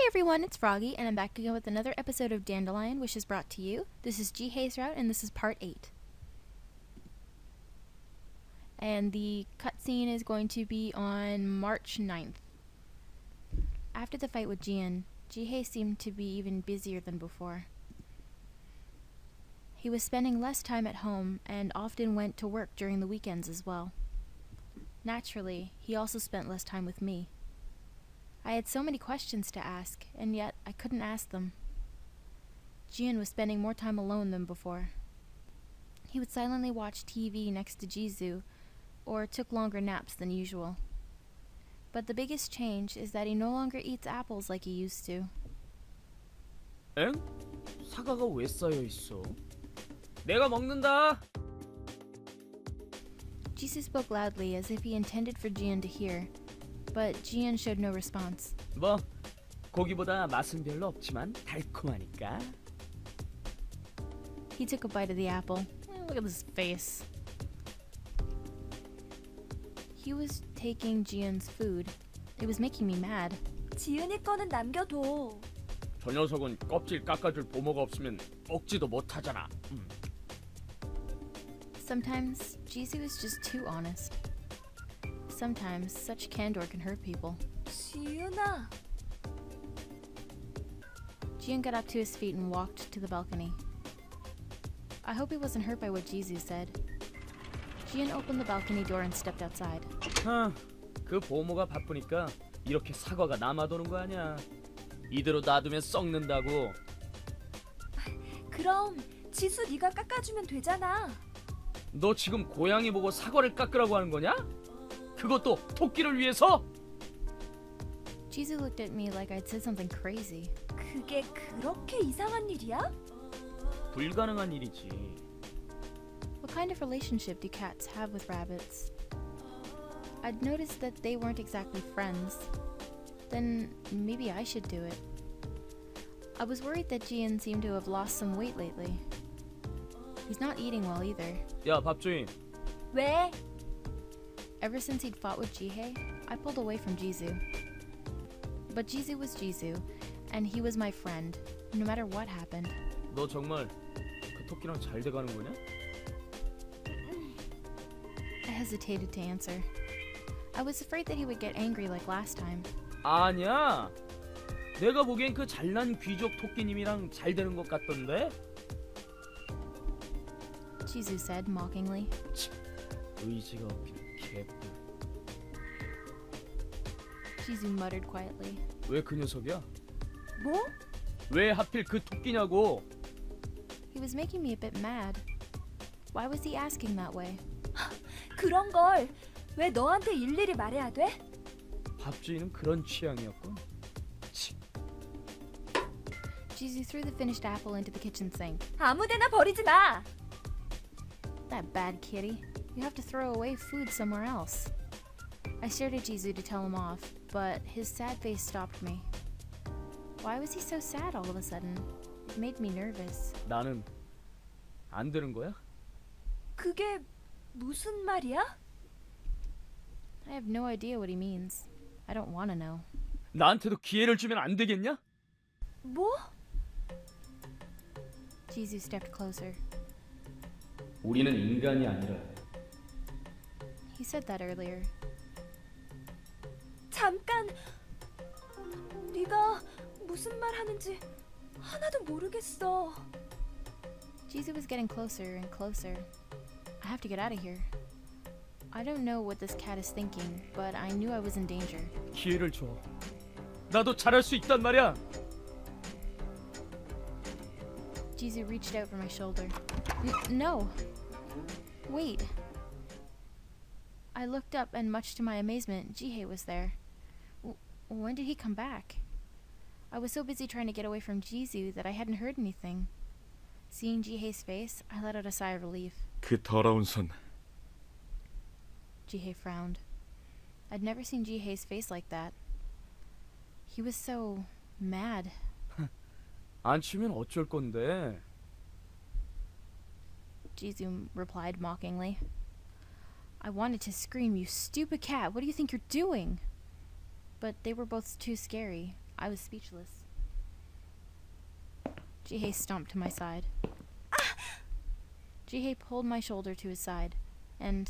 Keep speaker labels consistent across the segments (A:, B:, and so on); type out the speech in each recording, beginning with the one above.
A: everyone, it's Froggy, and I'm back again with another episode of Dandelion, which is brought to you. This is Jihae's route, and this is part 8. And the cutscene is going to be on March 9th. After the fight with Jian, Jihae seemed to be even busier than before. He was spending less time at home, and often went to work during the weekends as well. Naturally, he also spent less time with me. I had so many questions to ask, and yet I couldn't ask them. Jian was spending more time alone than before. He would silently watch TV next to Jisoo, or took longer naps than usual. But the biggest change is that he no longer eats apples like he used to.
B: 엥? 사과가 왜 쌓여 있어? 내가 먹는다.
A: Jisoo spoke loudly as if he intended for Jian to hear, but Jian showed no response.
B: 뭐 고기보다 맛은 별로 없지만 달콤하니까.
A: He took a bite of the apple. Look at this face. He was taking Jian's food. It was making me mad.
C: 지은이 거는 남겨둬.
B: 저 녀석은 껍질 깎아줄 보모가 없으면 먹지도 못하잖아.
A: Sometimes Jisoo is just too honest. Sometimes such candor can hurt people.
C: 지은아.
A: Jian got up to his feet and walked to the balcony. I hope he wasn't hurt by what Jisoo said. Jian opened the balcony door and stepped outside.
B: 그 보모가 바쁘니까 이렇게 사과가 남아도는 거 아니야. 이대로 놔두면 썩는다고.
C: 그럼 지수 네가 깎아주면 되잖아.
B: 너 지금 고양이 보고 사과를 깎으라고 하는 거냐? 그것도 토끼를 위해서?
A: Jisoo looked at me like I'd said something crazy.
C: 그게 그렇게 이상한 일이야?
B: 불가능한 일이지.
A: What kind of relationship do cats have with rabbits? I'd noticed that they weren't exactly friends. Then maybe I should do it. I was worried that Jian seemed to have lost some weight lately. He's not eating well either.
B: 야, 밥주인.
C: 왜?
A: Ever since he'd fought with Jihae, I pulled away from Jisoo. But Jisoo was Jisoo, and he was my friend, no matter what happened.
B: 너 정말 그 토끼랑 잘 돼가는 거냐?
A: I hesitated to answer. I was afraid that he would get angry like last time.
B: 아니야. 내가 보기엔 그 잘난 귀족 토끼님이랑 잘 되는 것 같던데?
A: Jisoo said mockingly.
B: 의지가 없긴 개뿔.
A: Jisoo muttered quietly.
B: 왜 그 녀석이야?
C: 뭐?
B: 왜 하필 그 토끼냐고?
A: He was making me a bit mad. Why was he asking that way?
C: 그런 걸 왜 너한테 일일이 말해야 돼?
B: 밥주인은 그런 취향이었군.
A: Jisoo threw the finished apple into the kitchen sink.
C: 아무데나 버리지 마.
A: That bad kitty. You have to throw away food somewhere else. I stared at Jisoo to tell him off, but his sad face stopped me. Why was he so sad all of a sudden? It made me nervous.
B: 나는 안 되는 거야?
C: 그게 무슨 말이야?
A: I have no idea what he means. I don't want to know.
B: 나한테도 기회를 주면 안 되겠냐?
C: 뭐?
A: Jisoo stepped closer.
B: 우리는 인간이 아니라
A: He said that earlier.
C: 잠깐. 네가 무슨 말 하는지 하나도 모르겠어.
A: Jisoo was getting closer and closer. I have to get out of here. I don't know what this cat is thinking, but I knew I was in danger.
B: 기회를 줘. 나도 잘할 수 있단 말이야.
A: Jisoo reached out for my shoulder. No! Wait. I looked up and much to my amazement, Jihae was there. When did he come back? I was so busy trying to get away from Jisoo that I hadn't heard anything. Seeing Jihae's face, I let out a sigh of relief.
D: 그 더러운 손.
A: Jihae frowned. I'd never seen Jihae's face like that. He was so mad.
B: 안 치면 어쩔 건데?
A: Jisoo replied mockingly. I wanted to scream, "You stupid cat, what do you think you're doing?" But they were both too scary. I was speechless. Jihae stomped to my side. Jihae pulled my shoulder to his side, and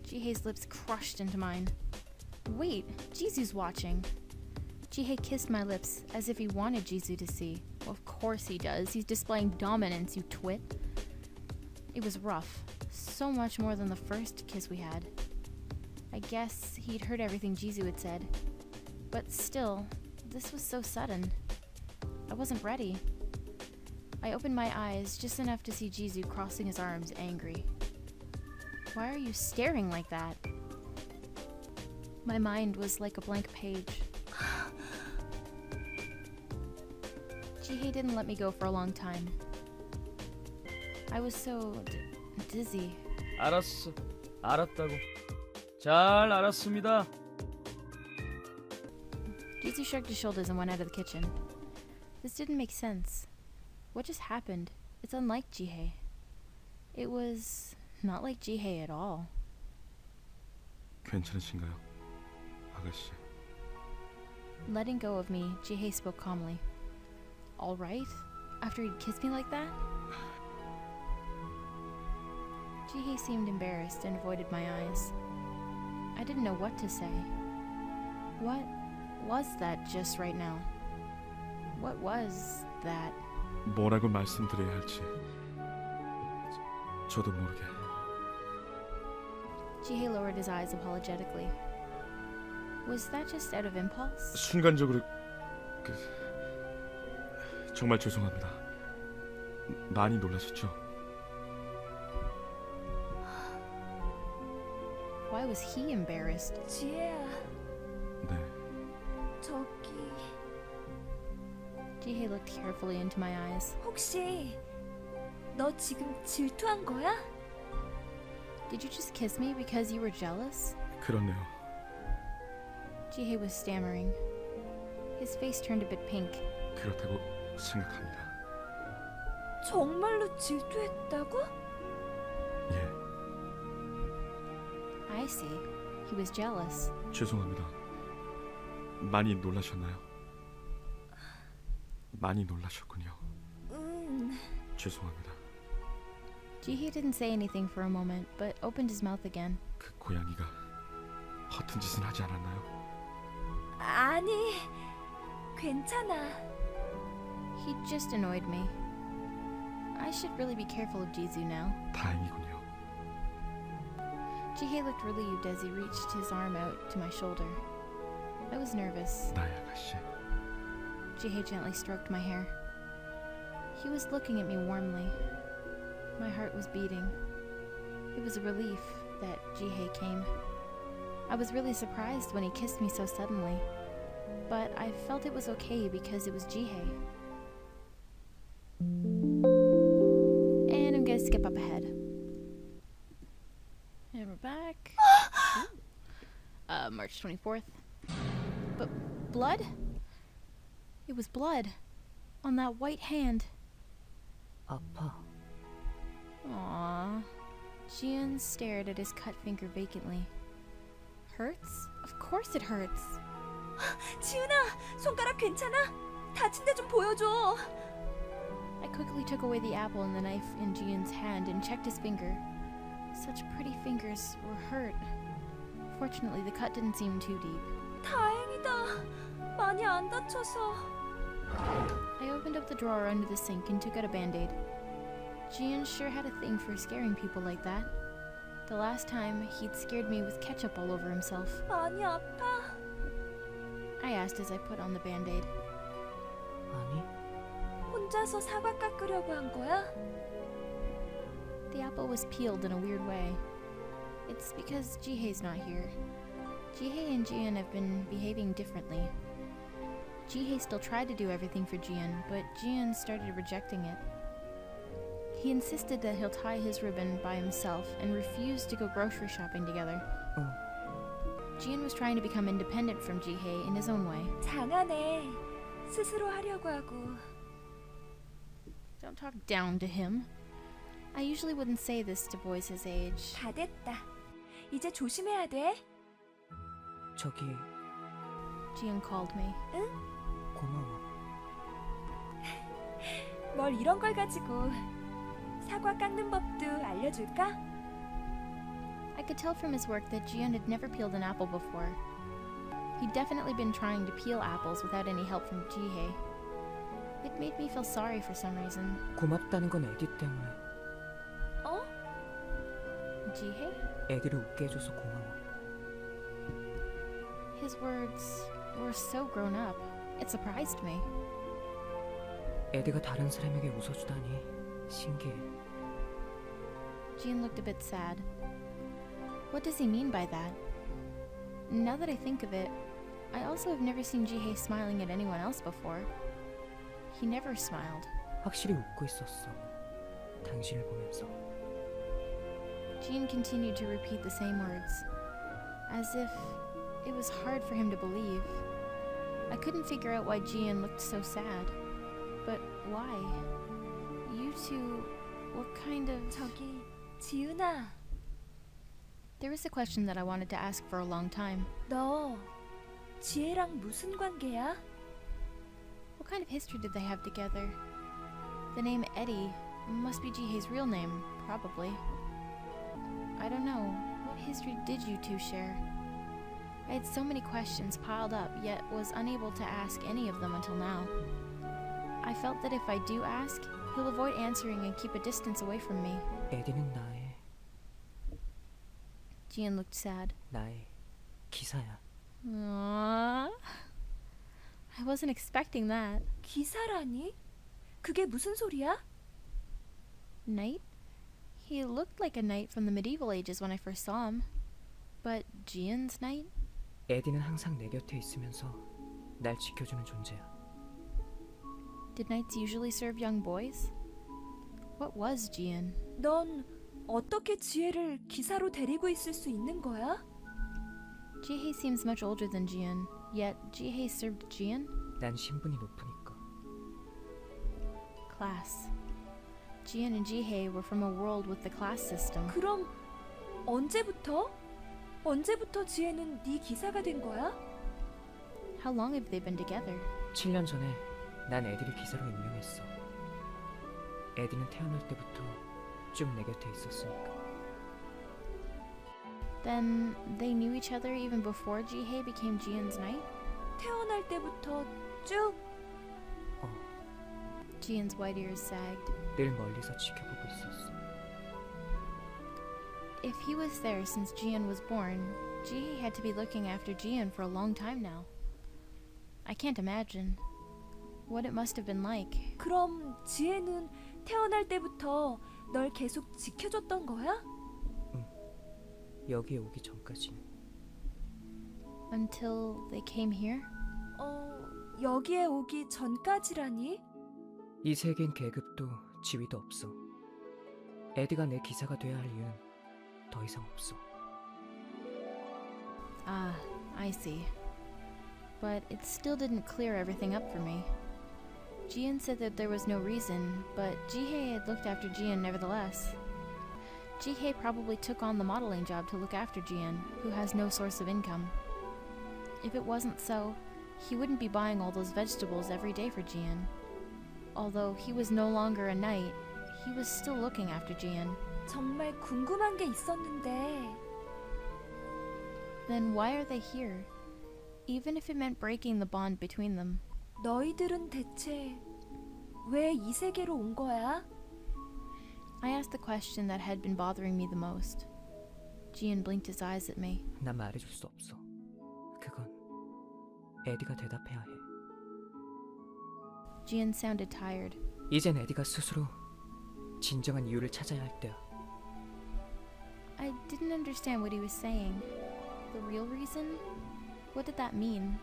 A: Jihae's lips crushed into mine. Wait, Jisu's watching. Jihae kissed my lips as if he wanted Jisu to see. Well, of course he does. He's displaying dominance, you twit. It was rough. So much more than the first kiss we had. I guess he'd heard everything Jisu had said. But still, this was so sudden. I wasn't ready. I opened my eyes just enough to see Jisu crossing his arms, angry. Why are you staring like that? My mind was like a blank page. Jihae didn't let me go for a long time. I was so dizzy.
B: 알았어. 알았다고. 잘 알았습니다.
A: Jisu shrugged his shoulders and went out of the kitchen. This didn't make sense. What just happened? It's unlike Jihae. It was not like Jihae at all.
D: 괜찮으신가요, 아가씨?
A: Letting go of me, Jihae spoke calmly. All right? After he'd kissed me like that? Jihae seemed embarrassed and avoided my eyes. I didn't know what to say. What was that just right now? What was that?
D: 뭐라고 말씀드려야 할지 저도 모르게.
A: Jihae lowered his eyes apologetically. Was that just out of impulse?
D: 순간적으로 정말 죄송합니다. 많이 놀라셨죠?
A: Why was he embarrassed?
C: 지혜야,
D: 네.
C: 저기
A: Jihae looked carefully into my eyes.
C: 혹시 너 지금 질투한 거야?
A: Did you just kiss me because you were jealous?
D: 그렇네요.
A: Jihae was stammering. His face turned a bit pink.
D: 그렇다고 생각합니다.
C: 정말로 질투했다고?
D: 예,
A: I see. He was jealous.
D: 죄송합니다. 많이 놀라셨나요? 많이 놀라셨군요. 죄송합니다.
A: Jihae didn't say anything for a moment, but opened his mouth again.
D: 그 고양이가 허튼 짓은 하지 않았나요?
C: 아니, 괜찮아.
A: He just annoyed me. I should really be careful of Jisu now.
D: 다행이군요.
A: Jihae looked relieved as he reached his arm out to my shoulder. I was nervous.
D: 나의 아가씨.
A: Jihae gently stroked my hair. He was looking at me warmly. My heart was beating. It was a relief that Jihae came. I was really surprised when he kissed me so suddenly, but I felt it was okay because it was Jihae. And I'm gonna skip up ahead. And we're back. March 24th. But blood? It was blood on that white hand.
E: 아파.
A: Aww. Jian stared at his cut finger vacantly. Hurts? Of course it hurts.
C: 지은아, 손가락 괜찮아? 다친 데 좀 보여줘.
A: I quickly took away the apple and the knife in Jian's hand and checked his finger. Such pretty fingers were hurt. Fortunately, the cut didn't seem too deep.
C: 다행이다. 많이 안 다쳐서.
A: I opened up the drawer under the sink and took out a band-aid. Jian sure had a thing for scaring people like that. The last time, he'd scared me with ketchup all over himself.
C: 많이 아파?
A: I asked as I put on the band-aid.
E: 아니,
C: 혼자서 사과 깎으려고 한 거야?
A: The apple was peeled in a weird way. It's because Jihae's not here. Jihae and Jian have been behaving differently. Jihae still tried to do everything for Jian, but Jian started rejecting it. He insisted that he'll tie his ribbon by himself and refused to go grocery shopping together. Jian was trying to become independent from Jihae in his own way.
C: 장하네. 스스로 하려고 하고.
A: Don't talk down to him. I usually wouldn't say this to boys his age.
C: 다 됐다. 이제 조심해야 돼.
E: 저기
A: Jian called me.
E: 고마워.
C: 뭘 이런 걸 가지고 사과 깎는 법도 알려줄까?
A: I could tell from his work that Jian had never peeled an apple before. He'd definitely been trying to peel apples without any help from Jihae. It made me feel sorry for some reason.
E: 고맙다는 건 에디 때문에.
C: 어?
A: Jihae?
E: 에디를 웃게 해줘서 고마워.
A: His words were so grown up. It surprised me.
E: 에디가 다른 사람에게 웃어주다니 신기해.
A: Jian looked a bit sad. What does he mean by that? Now that I think of it, I also have never seen Jihae smiling at anyone else before. He never smiled.
E: 확실히 웃고 있었어. 당신을 보면서.
A: Jian continued to repeat the same words, as if it was hard for him to believe. I couldn't figure out why Jian looked so sad. But why? You two, what kind of...
C: 저기 지은아,
A: There was a question that I wanted to ask for a long time.
C: 너 지혜랑 무슨 관계야?
A: What kind of history did they have together? The name Eddie must be Jihae's real name, probably. I don't know. What history did you two share? I had so many questions piled up, yet was unable to ask any of them until now. I felt that if I do ask, he'll avoid answering and keep a distance away from me.
E: 에디는 나의
A: Jian looked sad.
E: 나의 기사야.
A: Aww. I wasn't expecting that.
C: 기사라니? 그게 무슨 소리야?
A: Knight? He looked like a knight from the medieval ages when I first saw him. But Jian's knight?
E: 에디는 항상 내 곁에 있으면서 날 지켜주는 존재야.
A: Did knights usually serve young boys? What was Jian?
C: 넌 어떻게 지혜를 기사로 데리고 있을 수 있는 거야?
A: Jihae seems much older than Jian, yet Jihae served Jian?
E: 난 신분이 높으니까.
A: Class. Jian and Jihae were from a world with the class system.
C: 그럼 언제부터? 언제부터 지혜는 네 기사가 된 거야?
A: How long have they been together?
E: 7년 전에 난 에디를 기사로 임명했어. 에디는 태어날 때부터 쭉 내 곁에 있었으니까.
A: Then they knew each other even before Jihae became Jian's knight?
C: 태어날 때부터 쭉?
A: Jian's white ears sagged.
E: 늘 멀리서 지켜보고 있었어.
A: If he was there since Jian was born, Jihae had to be looking after Jian for a long time now. I can't imagine what it must have been like.
C: 그럼 지혜는 태어날 때부터 널 계속 지켜줬던 거야?
E: 여기에 오기 전까지는.
A: Until they came here?
C: 여기에 오기 전까지라니?
E: 이 세계엔 계급도 지위도 없어. 에디가 내 기사가 돼야 할 이유는 더 이상 없어.
A: Ah, I see. But it still didn't clear everything up for me. Jian said that there was no reason, but Jihae had looked after Jian nevertheless. Jihae probably took on the modeling job to look after Jian, who has no source of income. If it wasn't so, he wouldn't be buying all those vegetables every day for Jian. Although he was no longer a knight, he was still looking after Jian.
C: 정말 궁금한 게 있었는데
A: Then why are they here? Even if it meant breaking the bond between them.
C: 너희들은 대체 왜 이 세계로 온 거야?
A: I asked the question that had been bothering me the most. Jian blinked his eyes at me.
E: 난 말해줄 수 없어. 그건 에디가 대답해야 해.
A: Jian sounded tired.
E: 이젠 에디가 스스로 진정한 이유를 찾아야 할 때야.
A: I didn't understand what he was saying. The real reason? What did that mean?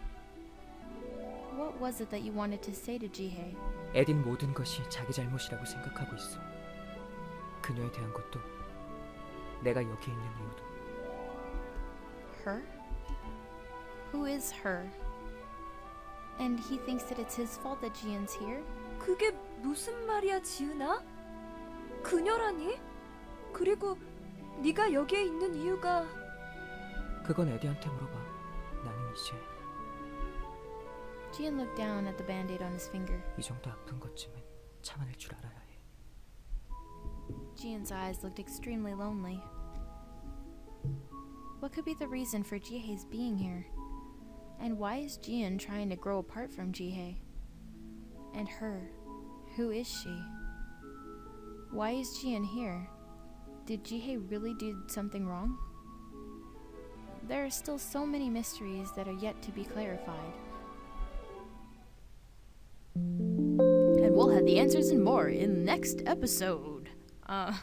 A: What was it that you wanted to say to Jihae?
E: 에디는 모든 것이 자기 잘못이라고 생각하고 있어. 그녀에 대한 것도, 내가 여기에 있는 이유도.
A: Her? Who is her? And he thinks that it's his fault that Jian's here?
C: 그게 무슨 말이야, 지은아? 그녀라니? 그리고 네가 여기에 있는 이유가...
E: 그건 에디한테 물어봐. 나는 이제
A: Jian looked down at the band-aid on his finger.
E: 이 정도 아픈 것쯤은 참아낼 줄 알아야 해.
A: Jian's eyes looked extremely lonely. What could be the reason for Jihae's being here? And why is Jian trying to grow apart from Jihae? And her, who is she? Why is Jian here? Did Jihae really do something wrong? There are still so many mysteries that are yet to be clarified. And we'll have the answers and more in the next episode. I'm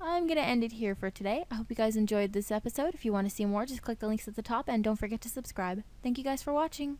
A: gonna end it here for today. I hope you guys enjoyed this episode. If you want to see more, just click the links at the top and don't forget to subscribe. Thank you guys for watching.